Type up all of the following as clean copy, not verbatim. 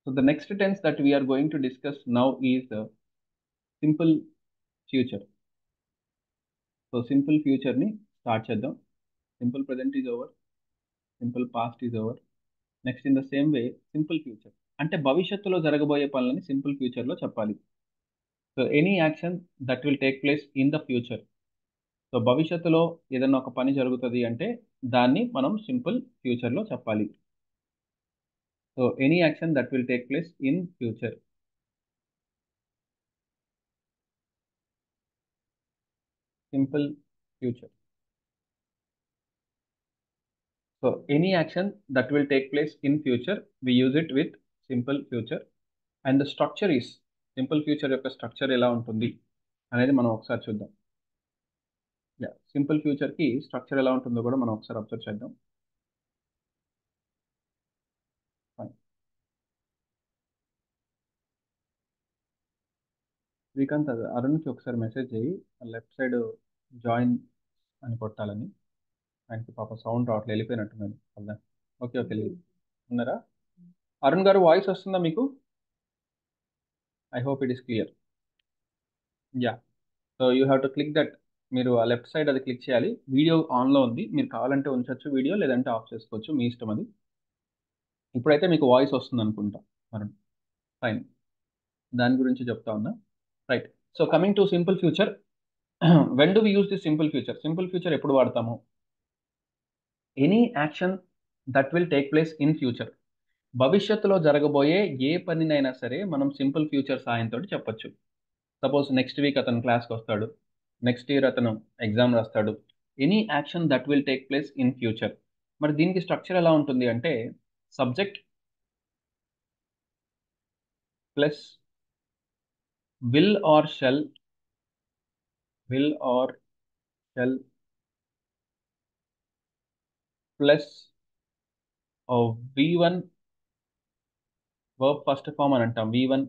So the next tense that we are going to discuss now is simple future. So simple future ni start చేద్దాం. Simple present is over. Simple past is over. Next in the same way simple future. అంటే భవిష్యత్తులో జరగబోయే పనులని simple ఫ్యూచర్లో చెప్పాలి. So any action that will take place in the future. So భవిష్యత్తులో ఏదైనా ఒక పని జరుగుతుంది అంటే దాన్ని మనం సింపుల్ ఫ్యూచర్లో చెప్పాలి. So any action that will take place in future. Simple future. So any action that will take place in future, we use it with simple future. And the structure is simple future యొక్క structure ఎలా ఉంటుంది అనేది మనం ఒకసారి చూద్దాం. Simple future కి structure ఎలా ఉంటుందో కూడా మనం ఒకసారి అబ్జర్వ్ చేద్దాం. శ్రీకాంత్ అరుణ్కి ఒకసారి మెసేజ్ చేయి, లెఫ్ట్ సైడ్ జాయిన్ అని కొట్టాలని. ఆయనకి పాప సౌండ్ రావట్లేదు, వెళ్ళిపోయినట్టున్నాను. ఓకే ఓకే ఉన్నారా? అరుణ్ గారు వాయిస్ వస్తుందా మీకు? I hope it is clear. Yeah, so you have to click that. మీరు ఆ లెఫ్ట్ సైడ్ అది క్లిక్ చేయాలి. వీడియో ఆన్లో ఉంది, మీరు కావాలంటే ఉంచవచ్చు వీడియో, లేదంటే ఆఫ్ చేసుకోవచ్చు, మీ ఇష్టం అది. ఇప్పుడైతే మీకు వాయిస్ వస్తుంది అనుకుంటా. అరుణ్ ఫైన్, దాని గురించి చెప్తా ఉన్నా. Right, so coming to simple future. When do we use this simple future? Simple future ఎప్పుడు వాడతాము? Any action that will take place in future. భవిష్యత్తులో జరగబోయే ఏ పనినైనా సరే మనం సింపుల్ ఫ్యూచర్ సాయంతో చెప్పొచ్చు. సపోజ్ నెక్స్ట్ వీక్ అతను క్లాస్కి వస్తాడు, నెక్స్ట్ ఇయర్ అతను ఎగ్జామ్ రాస్తాడు. Any action that will take place in future. మరి దీనికి స్ట్రక్చర్ ఎలా ఉంటుంది అంటే subject plus will or shall plus v1 verb first form అని అంటాం. v1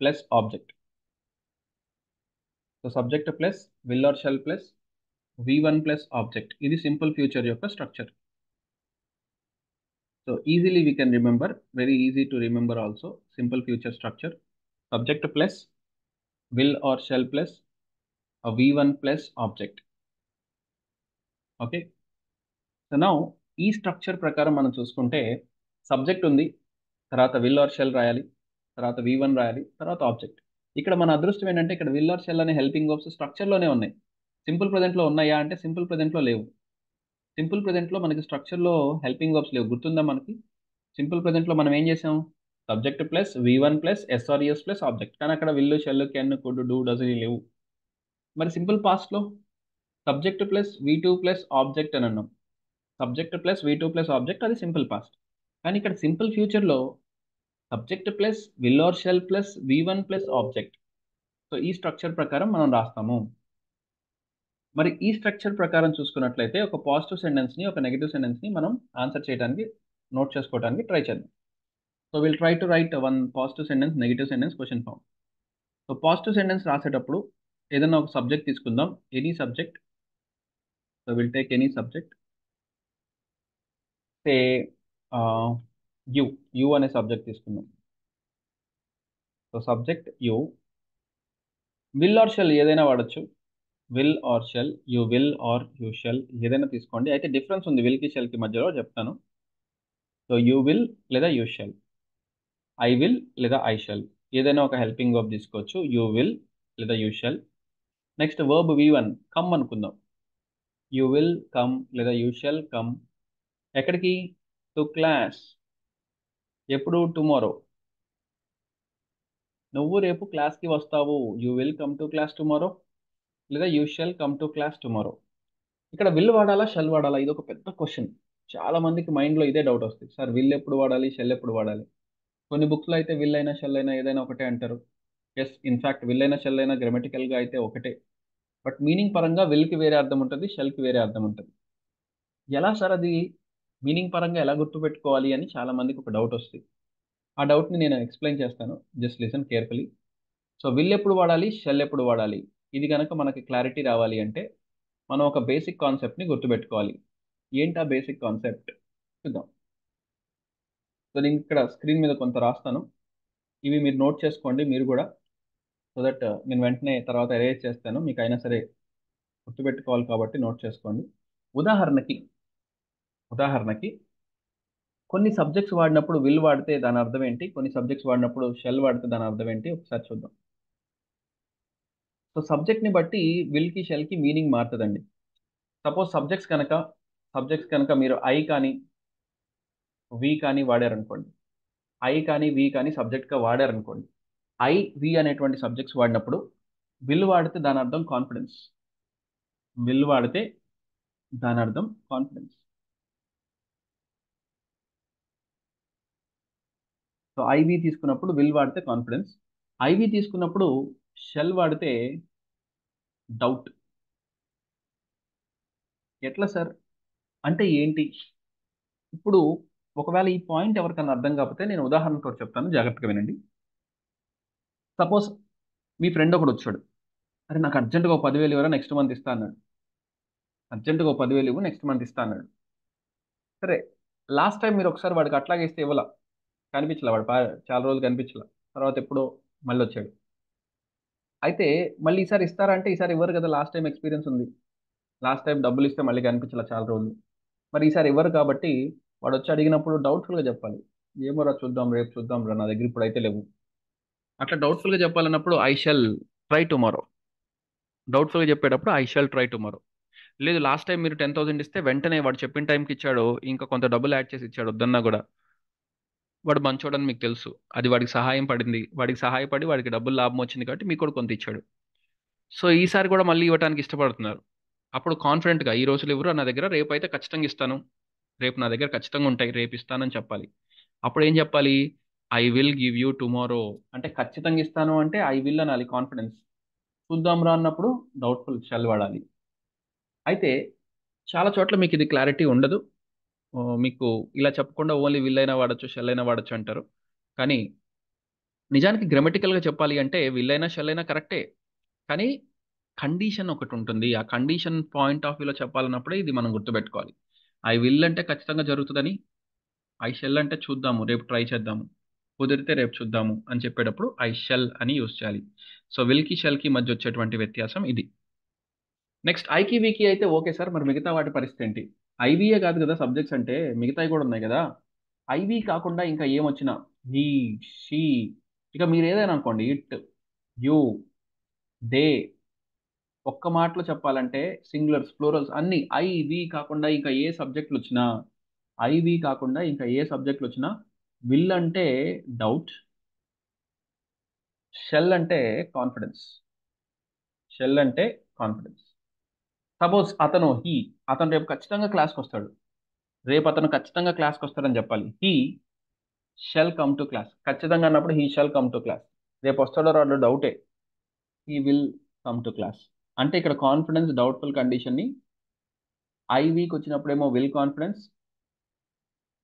plus object. So subject plus will or shall plus v1 plus object. ఇది simple future యొక్క structure. So easily we can remember, very easy to remember also. Simple future structure subject plus will or shall plus v1 plus object. Okay, so now ఈ structure ప్రకారం మనం చూసుకుంటే subject ఉంది, తర్వాత will or shell రాయాలి, తర్వాత v1 రాయాలి, తర్వాత ఆబ్జెక్ట్. ఇక్కడ మన అదృష్టం ఏంటంటే ఇక్కడ విల్ ఆర్ షెల్ అనే హెల్పింగ్ వర్బ్స్ స్ట్రక్చర్లోనే ఉన్నాయి. సింపుల్ ప్రెజెంట్లో ఉన్నాయా అంటే సింపుల్ ప్రెజెంట్లో లేవు. సింపుల్ ప్రెజెంట్లో మనకి స్ట్రక్చర్లో హెల్పింగ్ వర్బ్స్ లేవు. గుర్తుందా మనకి? సింపుల్ ప్రెజెంట్లో మనం ఏం చేసాం? Subject plus v1 plus S or ES plus object. కానీ అక్కడ will, shall, can, could, do, does లేవు. మరి సింపుల్ పాస్ట్లో subject plus v2 plus object అని అన్నాం. Subject plus v2 plus object, అది సింపుల్ పాస్ట్. కానీ ఇక్కడ సింపుల్ ఫ్యూచర్లో subject plus will or shall plus v1 plus object. So ఈ స్ట్రక్చర్ ప్రకారం మనం రాస్తాము. మరి ఈ స్ట్రక్చర్ ప్రకారం చూసుకున్నట్లయితే ఒక పాజిటివ్ సెంటెన్స్ని, ఒక నెగిటివ్ సెంటెన్స్ని మనం ఆన్సర్ చేయడానికి, నోట్ చేసుకోవడానికి ట్రై చేద్దాం. So will try to write one positive sentence, negative sentence, question form. So positive sentence రాసేటప్పుడు ఏదైనా ఒక సబ్జెక్ట్ తీసుకుందాం, any subject. So will take any subject, say you అనే సబ్జెక్ట్ తీసుకుందాం. So subject you, will or shall ఏదైనా వాడచ్చు. Will or shall, you will or you shall ఏదైనా తీసుకోండి. అయితే డిఫరెన్స్ ఉంది విల్కి షెల్కి మధ్యలో, చెప్తాను. సో యూ విల్ లేదా యూ షెల్, ఐ విల్ లేదా ఐ షెల్, ఏదైనా ఒక హెల్పింగ్ వర్బ్ తీసుకోవచ్చు. యూ విల్ లేదా you shall. Next verb v1 come అనుకుందాం. యూ విల్ కమ్ లేదా యూ షెల్ కమ్. ఎక్కడికి? To class. ఎప్పుడు? టుమారో. నువ్వు రేపు క్లాస్కి వస్తావు. You will come to class tomorrow లేదా you shall come to class tomorrow. ఇక్కడ విల్ వాడాలా, షెల్ వాడాలా? ఇది ఒక పెద్ద క్వశ్చన్. చాలా మందికి మైండ్లో ఇదే డౌట్ వస్తుంది. సార్ విల్ ఎప్పుడు వాడాలి, షెల్ ఎప్పుడు వాడాలి? కొన్ని బుక్స్లో అయితే విల్ అయినా షెల్ అయినా ఏదైనా ఒకటే అంటారు. ఎస్, ఇన్ఫ్యాక్ట్ విల్ అయినా షెల్ అయినా గ్రామటికల్గా అయితే ఒకటే. బట్ మీనింగ్ పరంగా విల్కి వేరే అర్థం ఉంటుంది, షెల్కి వేరే అర్థం ఉంటుంది. ఎలా సార్ అది మీనింగ్ పరంగా ఎలా గుర్తుపెట్టుకోవాలి అని చాలా మందికి ఒక డౌట్ వస్తుంది. ఆ డౌట్ని నేను ఎక్స్ప్లెయిన్ చేస్తాను, just listen carefully. So will ఎప్పుడు వాడాలి, షెల్ ఎప్పుడు వాడాలి, ఇది కనుక మనకి క్లారిటీ రావాలి అంటే మనం ఒక బేసిక్ కాన్సెప్ట్ని గుర్తుపెట్టుకోవాలి. ఏంటి ఆ బేసిక్ కాన్సెప్ట్ చూద్దాం. సో నేను ఇక్కడ స్క్రీన్ మీద కొంత రాస్తాను, ఇవి మీరు నోట్ చేసుకోండి మీరు కూడా, సో దట్ నేను వెంటనే తర్వాత ఎరేజ్ చేస్తాను, మీకు అయినా సరే గుర్తుపెట్టుకోవాలి కాబట్టి నోట్ చేసుకోండి. ఉదాహరణకి ఉదాహరణకి కొన్ని సబ్జెక్ట్స్ వాడినప్పుడు విల్ వాడితే దాని అర్థం ఏంటి, కొన్ని సబ్జెక్ట్స్ వాడినప్పుడు షెల్ వాడితే దాని అర్థం ఏంటి ఒకసారి చూద్దాం. సో సబ్జెక్ట్ని బట్టి విల్కి షెల్కి మీనింగ్ మారుతుందండి. సపోజ్ సబ్జెక్ట్స్ కనుక మీరు ఐ కానీ వి కానీ వాడారనుకోండి, ఐ కానీ వి కానీ సబ్జెక్ట్గా వాడారనుకోండి, ఐ వి అనేటువంటి సబ్జెక్ట్స్ వాడినప్పుడు విల్ వాడితే దాని అర్థం కాన్ఫిడెన్స్. విల్ వాడితే దాని అర్థం కాన్ఫిడెన్స్. సో ఐవి తీసుకున్నప్పుడు విల్ వాడితే కాన్ఫిడెన్స్, ఐవి తీసుకున్నప్పుడు షెల్ వాడితే డౌట్. ఎట్లా సార్, అంటే ఏంటి? ఇప్పుడు ఒకవేళ ఈ పాయింట్ ఎవరికన్నా అర్థం కాకపోతే నేను ఉదాహరణతో చెప్తాను, జాగ్రత్తగా వినండి. సపోజ్ మీ ఫ్రెండ్ ఒకడు వచ్చాడు, అరే నాకు అర్జెంటుగా ఒక 10,000 ఇవ్వరా నెక్స్ట్ మంత్ ఇస్తా అన్నాడు. అర్జెంటుగా ఒక 10,000 ఇవ్వు నెక్స్ట్ మంత్ ఇస్తా అన్నాడు. సరే, లాస్ట్ టైం మీరు ఒకసారి వాడికి అట్లాగే ఇస్తే ఇవ్వాల, కనిపించలే వాడు చాలా రోజులు కనిపించలే, తర్వాత ఎప్పుడో మళ్ళీ వచ్చాడు. అయితే మళ్ళీ ఈసారి ఇస్తారా అంటే ఈసారి ఇవ్వరు కదా, లాస్ట్ టైం ఎక్స్పీరియన్స్ ఉంది. లాస్ట్ టైం డబ్బులు ఇస్తే మళ్ళీ కనిపించలే చాలా రోజులు, మరి ఈసారి ఇవ్వరు కాబట్టి వాడు వచ్చి అడిగినప్పుడు డౌట్ఫుల్గా చెప్పాలి. ఏమోరా చూద్దాం, రేపు చూద్దాం రా, నా దగ్గర ఇప్పుడు అయితే లేవు. అట్లా డౌట్ఫుల్గా చెప్పాలన్నప్పుడు ఐ షల్ ట్రై టుమారో. డౌట్ఫుల్గా చెప్పేటప్పుడు ఐ షల్ ట్రై టుమారో. లేదు లాస్ట్ టైం మీరు 10,000 ఇస్తే వెంటనే వాడు చెప్పిన టైంకి ఇచ్చాడు, ఇంకా కొంత డబ్బులు యాడ్ చేసి ఇచ్చాడు వద్దన్నా కూడా, వాడు మంచోడని మీకు తెలుసు, అది వాడికి సహాయం పడింది, వాడికి సహాయపడి వాడికి డబ్బులు లాభం వచ్చింది కాబట్టి మీకు కూడా కొంత ఇచ్చాడు. సో ఈసారి కూడా మళ్ళీ ఇవ్వడానికి ఇష్టపడుతున్నారు. అప్పుడు కాన్ఫిడెంట్గా ఈ రోజులు ఎవరు నా దగ్గర, రేపు అయితే ఖచ్చితంగా ఇస్తాను, రేపు నా దగ్గర ఖచ్చితంగా ఉంటాయి, రేపు ఇస్తానని చెప్పాలి. అప్పుడు ఏం చెప్పాలి? I will give you tomorrow. అంటే ఖచ్చితంగా ఇస్తాను అంటే ఐ విల్ అనాలి, కాన్ఫిడెన్స్. చూద్దాం రా అన్నప్పుడు డౌట్ఫుల్ షెల్ వాడాలి. అయితే చాలా చోట్ల మీకు ఇది క్లారిటీ ఉండదు. మీకు ఇలా చెప్పకుండా ఓన్లీ విల్ అయినా వాడచ్చు, షెల్ అయినా వాడచ్చు అంటారు. కానీ నిజానికి గ్రామటికల్గా చెప్పాలి అంటే విల్ అయినా షెల్ అయినా కరెక్టే. కానీ కండిషన్ ఒకటి ఉంటుంది, ఆ కండిషన్ పాయింట్ ఆఫ్ వ్యూలో చెప్పాలన్నప్పుడే ఇది మనం గుర్తుపెట్టుకోవాలి. ఐ విల్ అంటే ఖచ్చితంగా జరుగుతుందని, ఐ షెల్ అంటే చూద్దాము, రేపు ట్రై చేద్దాము, కుదిరితే రేపు చూద్దాము అని చెప్పేటప్పుడు ఐ షెల్ అని యూస్ చేయాలి. సో విల్కి షెల్కి మధ్య వచ్చేటువంటి వ్యత్యాసం ఇది. నెక్స్ట్ ఐకి వీకి అయితే ఓకే సార్, మరి మిగతా వాటి పరిస్థితి ఏంటి? ఐవీఏ కాదు కదా సబ్జెక్ట్స్ అంటే, మిగతావి కూడా ఉన్నాయి కదా. ఐవి కాకుండా ఇంకా ఏమొచ్చినా, హీ, షీ, ఇక మీరు ఏదైనా అనుకోండి, ఇట్, యూ, దే, ఒక్క మాటలో చెప్పాలంటే సింగులర్స్ ప్లూరల్స్ అన్ని ఐవి కాకుండా ఇంకా ఏ సబ్జెక్టులు వచ్చినా, ఐవి కాకుండా ఇంకా ఏ సబ్జెక్టులు వచ్చినా విల్ అంటే డౌట్, షెల్ అంటే కాన్ఫిడెన్స్. షెల్ అంటే కాన్ఫిడెన్స్. సపోజ్ అతను రేపు ఖచ్చితంగా క్లాస్కి వస్తాడు, రేపు అతను ఖచ్చితంగా క్లాస్కి వస్తాడని చెప్పాలి. He shall come to class. ఖచ్చితంగా అన్నప్పుడు he shall come to class. రేపు వస్తాడో రాడో డౌటే, he will come to class. అంటే ఇక్కడ కాన్ఫిడెన్స్ డౌట్ఫుల్ కండిషన్ని ఐ వీక్ వచ్చినప్పుడేమో విల్ కాన్ఫిడెన్స్.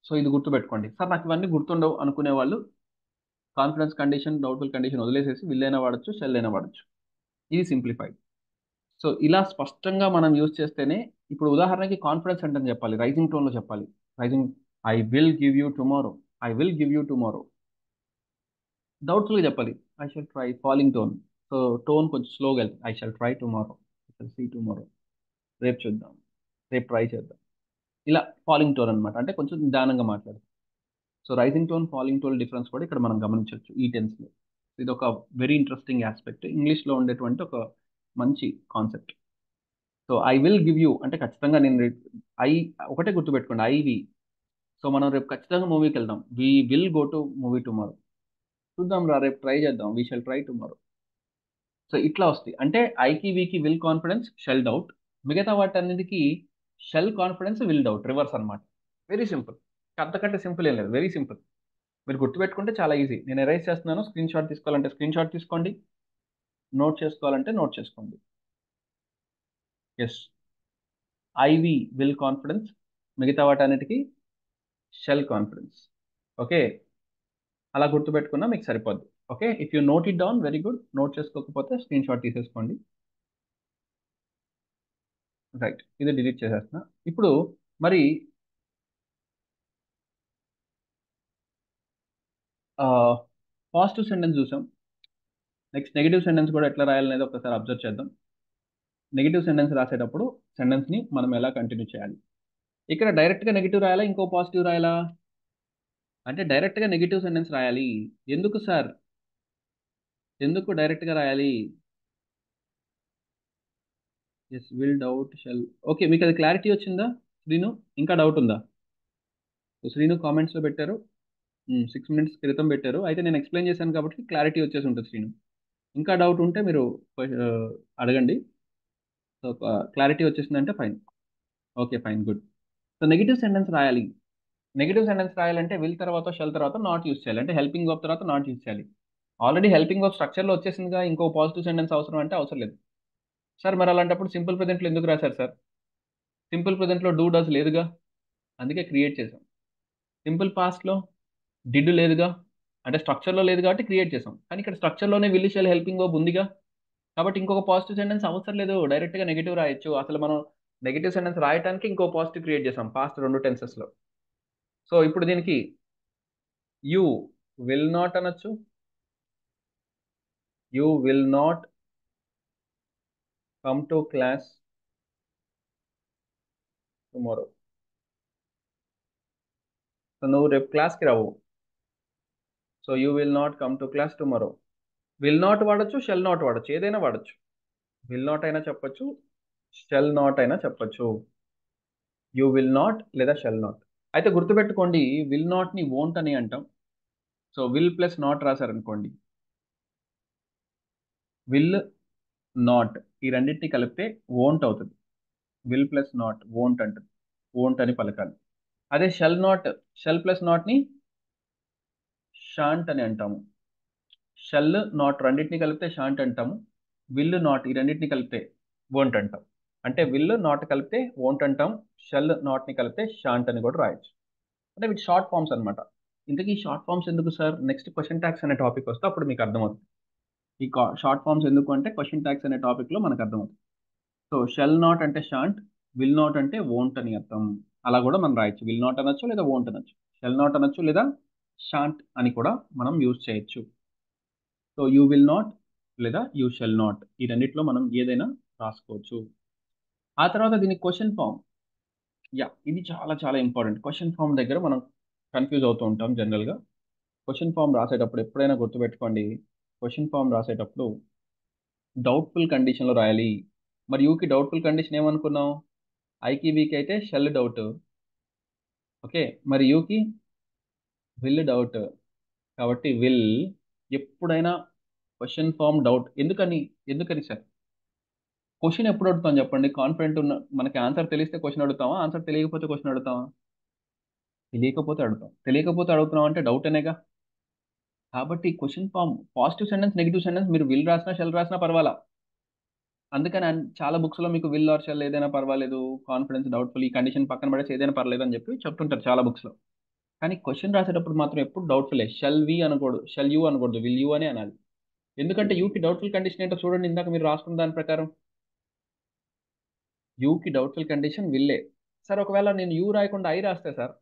సో ఇది గుర్తుపెట్టుకోండి సార్, నాకు ఇవన్నీ గుర్తుండవు అనుకునే వాళ్ళు కాన్ఫిడెన్స్ కండిషన్ డౌట్ఫుల్ కండిషన్ వదిలేసేసి విల్ అయినా వాడచ్చు, షెల్ అయినా వాడచ్చు. ఇది సింప్లిఫైడ్. సో ఇలా స్పష్టంగా మనం యూజ్ చేస్తేనే, ఇప్పుడు ఉదాహరణకి కాన్ఫిడెన్స్ అంటే చెప్పాలి, రైజింగ్ టోన్లో చెప్పాలి. Rising, I will give you tomorrow, I will give you tomorrow. డౌట్ఫుల్గా చెప్పాలి, I shall try, falling tone. So tone కొంచెం స్లోగా వెళ్తుంది, I shall try tomorrow, I shall see tomorrow, రేపు చూద్దాం, రేపు ట్రై చేద్దాం. ఇలా ఫాలింగ్ టోన్ అనమాట, అంటే కొంచెం నిదానంగా మాట్లాడతాం. So rising tone falling tone difference కూడా ఇక్కడ మనం గమనించవచ్చు ఈ టెన్స్లో. ఇది ఒక వెరీ ఇంట్రెస్టింగ్ ఆస్పెక్ట్, ఇంగ్లీష్లో ఉండేటువంటి ఒక మంచి concept. So I will give you అంటే ఖచ్చితంగా నేను ఐ ఒకటే గుర్తుపెట్టుకోండి, ఐవి. సో మనం రేపు ఖచ్చితంగా మూవీకి వెళ్దాం, we will go to movie tomorrow. చూద్దాం రా, రేపు ట్రై చేద్దాం, we shall try tomorrow. So ఇట్లా వస్తాయి. అంటే ఐకి వీకి విల్ కాన్ఫిడెన్స్, షెల్ డౌట్. మిగతా వాటి అన్నిటికీ shall confidence, will doubt, reverse అన్నమాట. వెరీ సింపుల్, అంతకంటే సింపుల్ ఏం లేదు, వెరీ సింపుల్. మీరు గుర్తుపెట్టుకుంటే చాలా ఈజీ. నేను ఎరైజ్ చేస్తున్నాను, స్క్రీన్ షాట్ తీసుకోవాలంటే స్క్రీన్ షాట్ తీసుకోండి, నోట్ చేసుకోవాలంటే నోట్ చేసుకోండి. ఎస్, ఐవి విల్ కాన్ఫిడెన్స్, మిగతా వాటి అన్నిటికీ షెల్ కాన్ఫిడెన్స్. ఓకే, అలా గుర్తుపెట్టుకున్నా మీకు సరిపోద్ది. Okay, if you note it down very good, note చేసుకోకపోతే స్క్రీన్ షాట్ తీసేసుకోండి. రైట్, ఇది డిలీట్ చేసేస్తున్నా. ఇప్పుడు మరి పాజిటివ్ సెంటెన్స్ చూసాం. నెక్స్ట్ నెగిటివ్ సెంటెన్స్ కూడా ఎట్లా రాయాలనేది ఒకసారి అబ్జర్వ్ చేద్దాం. నెగిటివ్ సెంటెన్స్ రాసేటప్పుడు సెంటెన్స్ని మనం ఎలా కంటిన్యూ చేయాలి? ఇక్కడ డైరెక్ట్గా నెగిటివ్ రాయాలా, ఇంకో పాజిటివ్ రాయాలా? అంటే డైరెక్ట్గా నెగిటివ్ సెంటెన్స్ రాయాలి. ఎందుకు సార్? ఎందుకు డైరెక్ట్గా రాయాలి? Yes, will, doubt, shall. Okay, మీకు అది క్లారిటీ వచ్చిందా శ్రీను? ఇంకా డౌట్ ఉందా? సో శ్రీను కామెంట్స్లో పెట్టారు, 6 minutes క్రితం పెట్టారు. అయితే నేను ఎక్స్ప్లెయిన్ చేశాను కాబట్టి క్లారిటీ వచ్చేసి ఉంటుంది శ్రీను. ఇంకా డౌట్ ఉంటే మీరు ఆ, అడగండి. సో క్లారిటీ వచ్చేసిందంటే fine. Okay, fine, good. So negative sentence రాయాలి. నెగిటివ్ సెంటెన్స్ రాయాలంటే విల్ తర్వాత షెల్ తర్వాత నాట్ యూస్ చేయాలి. అంటే హెల్పింగ్ వర్బ్ తర్వాత నాట్ యూస్ చేయాలి. ఆల్రెడీ హెల్పింగ్ వర్బ్ స్ట్రక్చర్లో వచ్చేసిందిగా, ఇంకో పాజిటివ్ సెంటెన్స్ అవసరం అంటే అవసరం లేదు. సార్ మరి అలాంటప్పుడు సింపుల్ ప్రెజెంట్లో ఎందుకు రాశారు సార్? సింపుల్ ప్రెజెంట్లో డూ డస్ లేదుగా, అందుకే క్రియేట్ చేసాం. సింపుల్ పాస్ట్లో డిడ్ లేదుగా, అంటే స్ట్రక్చర్లో లేదు కాబట్టి క్రియేట్ చేసాం. కానీ ఇక్కడ స్ట్రక్చర్లోనే విల్ షెల్ హెల్పింగ్ వర్బ్ ఉందిగా, కాబట్టి ఇంకొక పాజిటివ్ సెంటెన్స్ అవసరం లేదు. డైరెక్ట్గా నెగిటివ్ రాయొచ్చు. అసలు మనం నెగిటివ్ సెంటెన్స్ రాయడానికి ఇంకో పాజిటివ్ క్రియేట్ చేసాం పాస్ట్ 2 టెన్సెస్లో. సో ఇప్పుడు దీనికి యూ విల్ నాట్ అనొచ్చు. You will not come to class tomorrow. So నువ్వు రేపు క్లాస్కి రావు. So you will not come to class tomorrow. Will not వాడచ్చు, షెల్ నాట్ వాడచ్చు, ఏదైనా వాడచ్చు. విల్ నాట్ అయినా చెప్పొచ్చు, షెల్ నాట్ అయినా చెప్పొచ్చు. యూ విల్ నాట్ లేదా షెల్ నాట్. అయితే గుర్తుపెట్టుకోండి, విల్ నాట్ని వోంట్ అని అంటాం. సో విల్ ప్లస్ నాట్ రాశారనుకోండి, విల్ నాట్ ఈ రెండింటిని కలిపితే వోంట్ అవుతుంది. విల్ ప్లస్ నాట్ వోంట్ అంటుంది, వోంట్ అని పలకాలి. అదే షెల్ నాట్, షెల్ ప్లస్ నాట్ని షాంట్ అని అంటాము. షెల్ నాట్ రెండింటిని కలిపితే షాంట్ అంటాము. విల్ నాట్ ఈ రెండింటిని కలిపితే వోంట్ అంటాం. అంటే విల్ నాట్ కలిపితే వోంట్ అంటాం, షెల్ నాట్ని కలిపితే షాంట్ అని కూడా రాయొచ్చు. అంటే వీటి షార్ట్ ఫామ్స్ అనమాట. ఇంతకీ షార్ట్ ఫామ్స్ ఎందుకు సార్? నెక్స్ట్ క్వశ్చన్ ట్యాక్స్ అనే టాపిక్ వస్తే అప్పుడు మీకు అర్థమవుతుంది. ఈ షార్ట్ ఫామ్స్ ఎందుకు అంటే క్వశ్చన్ ట్యాక్స్ అనే టాపిక్లో మనకు అర్థమవుతుంది. సో షెల్ నాట్ అంటే షాంట్, విల్ నాట్ అంటే వోంట్ అని అర్థం. అలా కూడా మనం రాయొచ్చు, విల్ నాట్ అనొచ్చు లేదా వోంట్ అనొచ్చు, షెల్ నాట్ అనొచ్చు లేదా షాంట్ అని కూడా మనం యూజ్ చేయొచ్చు. సో యూ విల్ నాట్ లేదా యూ షెల్ నాట్ ఈ రెండిట్లో మనం ఏదైనా రాసుకోవచ్చు. ఆ తర్వాత దీని క్వశ్చన్ ఫామ్. యా, ఇది చాలా చాలా ఇంపార్టెంట్. క్వశ్చన్ ఫామ్ దగ్గర మనం కన్ఫ్యూజ్ అవుతూ ఉంటాం జనరల్గా. క్వశ్చన్ ఫామ్ రాసేటప్పుడు ఎప్పుడైనా గుర్తుపెట్టుకోండి, క్వశ్చన్ ఫామ్ రాసేటప్పుడు డౌట్ఫుల్ కండిషన్లో రాయాలి. మరి యూకి డౌట్ఫుల్ కండిషన్ ఏమనుకున్నాం? ఐకి వీకి అయితే షెల్ డౌట్. ఓకే, మరి యూకి విల్ డౌట్. కాబట్టి విల్ ఎప్పుడైనా క్వశ్చన్ ఫామ్ డౌట్. ఎందుకని? ఎందుకని సార్? క్వశ్చన్ ఎప్పుడు అడుగుతాం చెప్పండి? కాన్ఫిడెంట్ ఉన్న మనకి ఆన్సర్ తెలిస్తే క్వశ్చన్ అడుగుతామా? ఆన్సర్ తెలియకపోతే క్వశ్చన్ అడుగుతామా? తెలియకపోతే అడుగుతాం. తెలియకపోతే అడుగుతున్నాం అంటే డౌట్ అనేగా. కాబట్టి question form positive sentence negative sentence మీరు విల్ రాసినా షెల్ రాసినా పర్వాలా. అందుకని చాలా బుక్స్లో మీకు విల్ ఆర్ షెల్ ఏదైనా పర్వాలేదు, కాన్ఫిడెన్స్ డౌట్ఫుల్ ఈ కండిషన్ పక్కన పడేసి ఏదైనా పర్లేదు అని చెప్పి చెప్తుంటారు చాలా బుక్స్లో. కానీ క్వశ్చన్ రాసేటప్పుడు మాత్రం ఎప్పుడు డౌట్ఫుల్లే. షెల్ వి అనకూడదు, షెల్ యూ అనకూడదు, విల్ యూ అని అనాలి. ఎందుకంటే యూకి డౌట్ఫుల్ కండిషన్ ఏంటో చూడండి, ఇందాక మీరు రాసుకున్న దాని ప్రకారం యూకి డౌట్ఫుల్ కండిషన్ విల్లే. సార్ ఒకవేళ నేను యూ రాయకుండా ఐ రాస్తే సార్,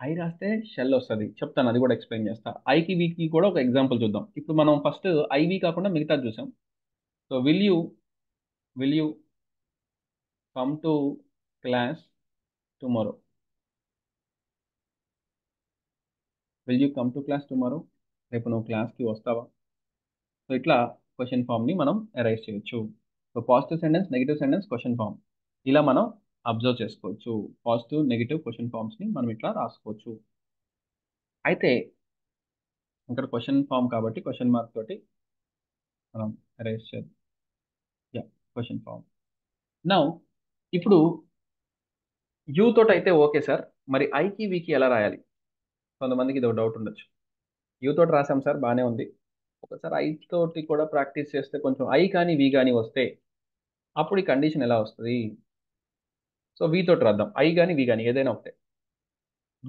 ఐ రాస్తే షెల్ వస్తుంది. చెప్తాను, అది కూడా ఎక్స్ప్లెయిన్ చేస్తా. ఐకి వీకి కూడా ఒక ఎగ్జాంపుల్ చూద్దాం. ఇప్పుడు మనం ఫస్ట్ ఐవి కాకుండా మిగతాది చూసాం. So will you come to class tomorrow. Will you come to class tomorrow? రేపు నువ్వు క్లాస్కి వస్తావా? సో ఇట్లా క్వశ్చన్ ఫామ్ని మనం అరైజ్ చేయొచ్చు. So positive sentence negative sentence question form ఇలా మనం అబ్జర్వ్ చేసుకోవచ్చు. పాజిటివ్ నెగిటివ్ క్వశ్చన్ ఫామ్స్ని మనం ఇట్లా రాసుకోవచ్చు. అయితే ఇక్కడ క్వశ్చన్ ఫామ్ కాబట్టి క్వశ్చన్ మార్క్ తోటి మనం అరైజ్ చేద్దాం. Yeah, question form. నౌ ఇప్పుడు యూ తోటి అయితే ఓకే సార్, మరి ఐకి వీకి ఎలా రాయాలి? కొంతమందికి ఇది ఒక డౌట్ ఉండొచ్చు. యూ తోటి రాసాం సార్, బాగానే ఉంది. ఒకసారి ఐ తోటి కూడా ప్రాక్టీస్ చేస్తే కొంచెం ఐ కానీ వి కానీ వస్తే అప్పుడు ఈ కండిషన్ ఎలా వస్తుంది? సో వి తోటి రాద్దాం, ఐ కానీ వి కానీ ఏదైనా ఒకటే.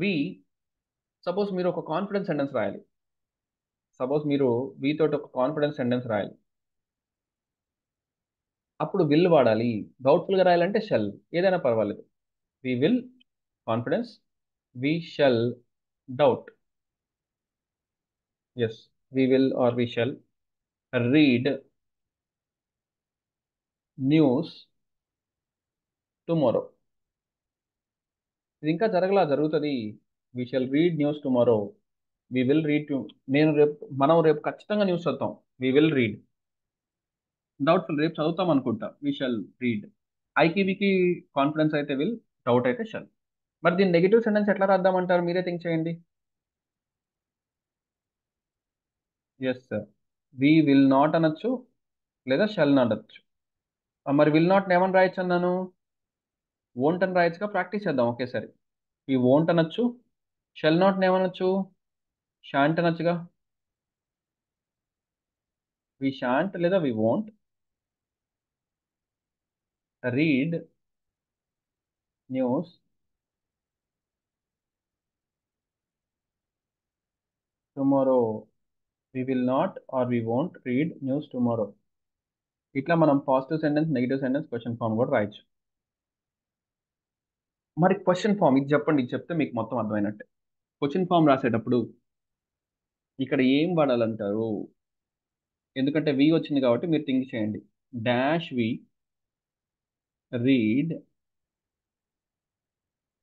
వి, సపోజ్ మీరు ఒక కాన్ఫిడెన్స్ సెంటెన్స్ రాయాలి. సపోజ్ మీరు వి తోటి ఒక కాన్ఫిడెన్స్ సెంటెన్స్ రాయాలి. అప్పుడు విల్ వాడాలి. డౌట్ఫుల్గా రాయాలంటే షెల్, ఏదైనా పర్వాలేదు. We will confidence, we shall doubt. Yes, we will or we shall read news tomorrow. ఇది ఇంకా జరుగుతుంది. We shall read news tomorrow. We will read to మనం రేపు ఖచ్చితంగా న్యూస్ చదువుతాం. We will read. డౌట్ఫుల్ రేపు చదువుతాం అనుకుంటా. We shall read. ఐకి వికి కాన్ఫిడెన్స్ అయితే విల్, డౌట్ అయితే షల్. మరి దీని నెగిటివ్ సెంటెన్స్ ఎట్లా రాద్దామంటారు, మీరే థింక్ చేయండి. Yes sir, we will not అనొచ్చు లేదా షల్ అనొచ్చు. మరి విల్ నాట్ ఏమని రాయొచ్చు అన్నాను, వోంట్ అని రాయొచ్చుగా. ప్రాక్టీస్ చేద్దాం ఒకేసారి. వి వోంట్ అనొచ్చు, షెల్ నాట్ ఏమనొచ్చు, షాంట్ అనొచ్చుగా. వి షాంట్ లేదా we won't read news tomorrow. We will not or we won't read news tomorrow. ఇట్లా మనం positive sentence, negative sentence, question form కూడా రాయొచ్చు. మరి క్వశ్చన్ ఫామ్ ఇది చెప్పండి, ఇది చెప్తే మీకు మొత్తం అర్థమైనట్టే. క్వశ్చన్ ఫామ్ రాసేటప్పుడు ఇక్కడ ఏం వాడాలంటారు, ఎందుకంటే వి వచ్చింది కాబట్టి మీరు థింక్ చేయండి. Dash we read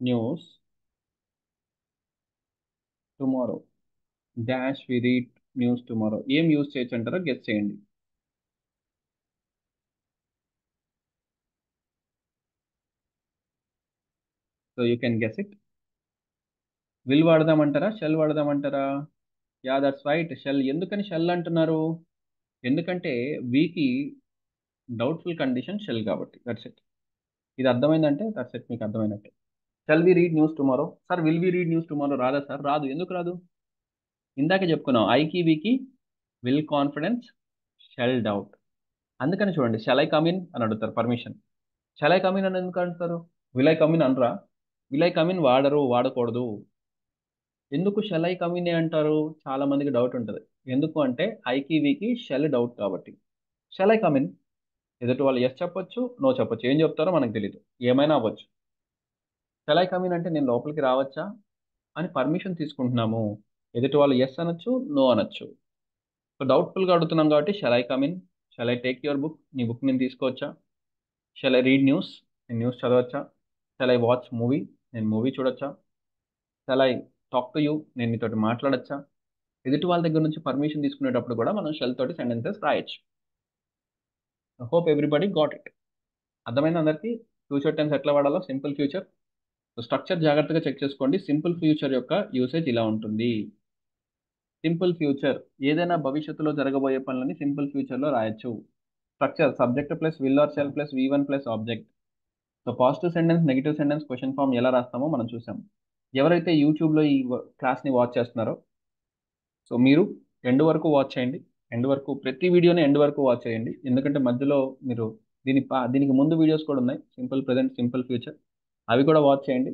news tomorrow. Dash we read news tomorrow ఏం యూజ్ చేయొచ్చు అంటారో గెస్ చేయండి. So you can guess it. Will వాడదామంటారా, షెల్ వాడదామంటారా? Yeah that's right, shall. ఎందుకని షెల్ అంటున్నారు, ఎందుకంటే వీకి డౌట్ఫుల్ కండిషన్ షెల్ కాబట్టి. That's it. ఇది అర్థమైందంటే దట్స్ ఇట్, మీకు అర్థమైనట్టే. Shall we read news tomorrow. Sir will we read news tomorrow రాదా సార్? రాదు. ఎందుకు రాదు? ఇందాకే చెప్పుకున్నాం, ఐకి Vicky will confidence, shall doubt. అందుకని చూడండి, షెల్ ఐ కమ్ ఇన్ అని అడుగుతారు permission. Shall I come in అని ఎందుకు అంటారు, విల్ ఐ కమ్ ఇన్ అనరా? విల్ ఐ కమ్ ఇన్ వాడరు, వాడకూడదు. ఎందుకు షెల్ ఐ కమ్ ఇన్ అంటారు? చాలా మందికి డౌట్ ఉంటుంది. ఎందుకు అంటే ఐకి వికి షెల్ డౌట్ కాబట్టి. షెల్ ఐ కమ్ ఇన్, ఎదుటి వాళ్ళు ఎస్ చెప్పొచ్చు, నో చెప్పొచ్చు. ఏం చెప్తారో మనకు తెలియదు, ఏమైనా అవ్వచ్చు. షెల్ ఐ కమ్ ఇన్ అంటే నేను లోపలికి రావచ్చా అని పర్మిషన్ తీసుకుంటున్నాము. ఎదుటి వాళ్ళు ఎస్ అనొచ్చు, నో అనొచ్చు. సో డౌట్ఫుల్గా అడుగుతున్నాం కాబట్టి shall I come in, shall I take your book, నీ బుక్ నేను తీసుకోవచ్చా? షెల్ ఐ రీడ్ న్యూస్, నేను న్యూస్ చదవచ్చా? షెల్ ఐ వాచ్ మూవీ, నేను మూవీ చూడొచ్చా? Shall I talk to you, నేను నీతోటి మాట్లాడచ్చా? ఎదుటి వాళ్ళ దగ్గర నుంచి పర్మిషన్ తీసుకునేటప్పుడు కూడా మనం షెల్ తోటి సెంటెన్సెస్ రాయొచ్చు. Hope everybody got it. అర్థమైంది అందరికీ? ఫ్యూచర్ టెన్స్ ఎట్లా వాడాలో, సింపుల్ ఫ్యూచర్. స్ట్రక్చర్ జాగ్రత్తగా చెక్ చేసుకోండి. సింపుల్ ఫ్యూచర్ యొక్క యూసేజ్ ఇలా ఉంటుంది. సింపుల్ ఫ్యూచర్ ఏదైనా భవిష్యత్తులో జరగబోయే పనులని సింపుల్ ఫ్యూచర్లో రాయొచ్చు. Structure subject plus will or shall plus V one plus object. So positive sentence, negative sentence, question form ఎలా రాస్తామో మనం చూసాం. ఎవరైతే యూట్యూబ్లో ఈ క్లాస్ని వాచ్ చేస్తున్నారో, సో మీరు ఎండ్ వరకు వాచ్ చేయండి. ఎండ్ వరకు ప్రతి వీడియోని ఎండ్ వరకు వాచ్ చేయండి. ఎందుకంటే మధ్యలో మీరు దీనికి ముందు వీడియోస్ కూడా ఉన్నాయి, సింపుల్ ప్రెజెంట్, సింపుల్ ఫ్యూచర్. అవి కూడా వాచ్ చేయండి.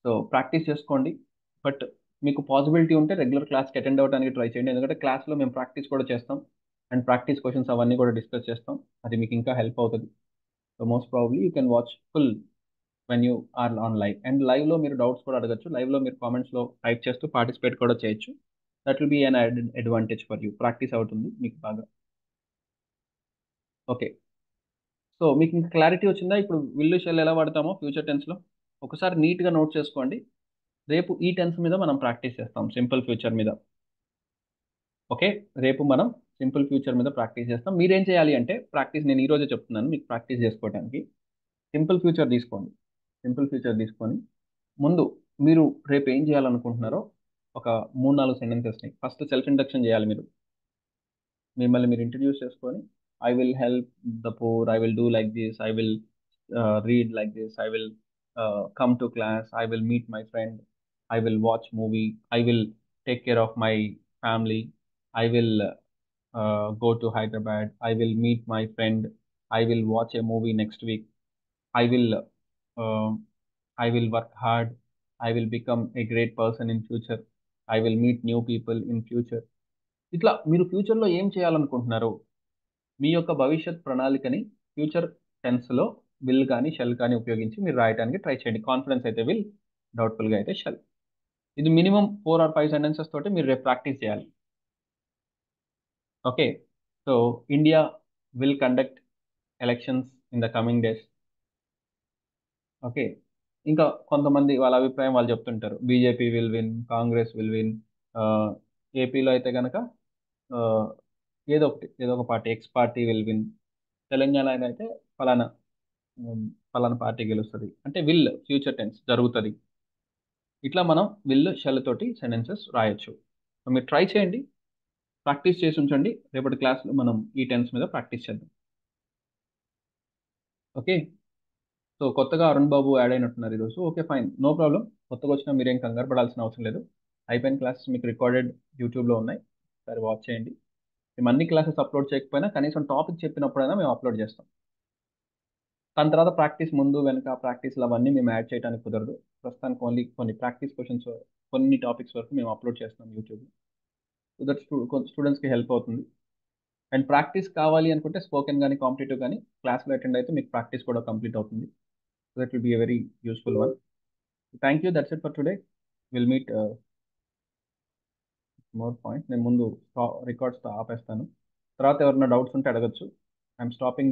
సో ప్రాక్టీస్ చేసుకోండి. బట్ మీకు పాసిబిలిటీ ఉంటే రెగ్యులర్ క్లాస్కి అటెండ్ అవ్వడానికి ట్రై చేయండి. ఎందుకంటే క్లాస్లో మేము ప్రాక్టీస్ కూడా చేస్తాం, అండ్ ప్రాక్టీస్ క్వశ్చన్స్ అవన్నీ కూడా డిస్కస్ చేస్తాం. అది మీకు ఇంకా హెల్ప్ అవుతుంది. So most probably you can watch full when you are on live. And లైవ్లో మీరు డౌట్స్ కూడా అడగచ్చు. లైవ్లో మీరు కామెంట్స్లో టైప్ చేస్తూ పార్టిసిపేట్ కూడా చేయొచ్చు. That will be an advantage for you. Practice అవుతుంది మీకు బాగా. ఓకే, సో మీకు ఇంకా క్లారిటీ వచ్చిందా ఇప్పుడు విల్ షెల్ ఎలా వాడతామో ఫ్యూచర్ టెన్స్లో? ఒకసారి నీట్గా నోట్ చేసుకోండి. రేపు ఈ టెన్స్ మీద మనం ప్రాక్టీస్ చేస్తాం, సింపుల్ ఫ్యూచర్ మీద. ఓకే, రేపు మనం సింపుల్ ఫ్యూచర్ మీద ప్రాక్టీస్ చేస్తాం. మీరేం చేయాలి అంటే ప్రాక్టీస్ నేను ఈరోజే చెప్తున్నాను మీకు ప్రాక్టీస్ చేసుకోవడానికి. సింపుల్ ఫ్యూచర్ తీసుకోండి. సింపుల్ ఫ్యూచర్ తీసుకొని ముందు మీరు రేపు ఏం చేయాలనుకుంటున్నారో ఒక 3-4 సెంటెన్సెస్ని ఫస్ట్ సెల్ఫ్ ఇంట్రడక్షన్ చేయాలి. మీరు మిమ్మల్ని మీరు ఇంట్రడ్యూస్ చేసుకొని, I will help the poor, I will do like this, I will read like this, I will come to class, I will meet my friend, I will watch movie, I will take care of my family, I will go to Hyderabad, I will meet my friend, I will watch a movie next week, I will uh, I will work hard, I will become a great person in future, I will meet new people in future. ఇట్లా మీరు ఫ్యూచర్లో ఏం చేయాలనుకుంటున్నారు, మీ యొక్క భవిష్యత్ ప్రణాళికని future టెన్స్లో will కానీ shell కానీ ఉపయోగించి మీరు రాయడానికి ట్రై చేయండి. కాన్ఫిడెన్స్ అయితే విల్, డౌట్ఫుల్గా అయితే షెల్. ఇది మినిమం 4 or 5 సెంటెన్సెస్ తోటి మీరు రేపు ప్రాక్టీస్ చేయాలి. Okay. So India will conduct elections in the coming days. Okay. ఇంకా కొంతమంది వాళ్ళ అభిప్రాయం వాళ్ళు చెప్తుంటారు. BJP will win, Congress will win. ఏపీలో అయితే కనుక ఏదో ఒక party, X party will win. తెలంగాణలో అయితే ఫలానా ఉమ్, ఫలానా పార్టీ గెలుస్తుంది. అంటే విల్ ఫ్యూచర్ టెన్స్ జరుగుతుంది. ఇట్లా మనం విల్ షెల్ తోటి సెంటెన్సెస్ రాయొచ్చు. సో మీరు ట్రై చేయండి, ప్రాక్టీస్ చేసి ఉంచండి. రేపటి క్లాస్లో మనం ఈ టెన్స్ మీద ప్రాక్టీస్ చేద్దాం. ఓకే. సో కొత్తగా అరుణ్ బాబు యాడ్ అయినట్టున్నారు ఈరోజు. Okay, fine, no problem. కొత్తగా వచ్చినా మీరేం కంగారు పడాల్సిన అవసరం లేదు. అయిపోయిన క్లాసెస్ మీకు రికార్డెడ్ యూట్యూబ్లో ఉన్నాయి, సరే వాచ్ చేయండి. మేము అన్ని క్లాసెస్ అప్లోడ్ చేయకపోయినా కనీసం టాపిక్ చెప్పినప్పుడైనా మేము అప్లోడ్ చేస్తాం. దాని తర్వాత ప్రాక్టీస్ ముందు వెనక ప్రాక్టీస్లు అవన్నీ మేము యాడ్ చేయడానికి కుదరదు. ప్రస్తుతానికి ఓన్లీ కొన్ని ప్రాక్టీస్ క్వశ్చన్స్, కొన్ని టాపిక్స్ వరకు మేము అప్లోడ్ చేస్తున్నాం యూట్యూబ్. సో దట్ స్టూడెంట్స్కి హెల్ప్ అవుతుంది. అండ్ ప్రాక్టీస్ కావాలి అనుకుంటే స్పోకెన్ కానీ కాంపిటేటివ్ కానీ క్లాస్లో అటెండ్ అయితే మీకు ప్రాక్టీస్ కూడా కంప్లీట్ అవుతుంది. So that will be a very useful one. Thank you, that's it for today. Will meet more point. నేను ముందు రికార్డ్స్తో ఆపేస్తాను, తర్వాత ఎవరైనా డౌట్స్ ఉంటే అడగచ్చు. I'm stopping.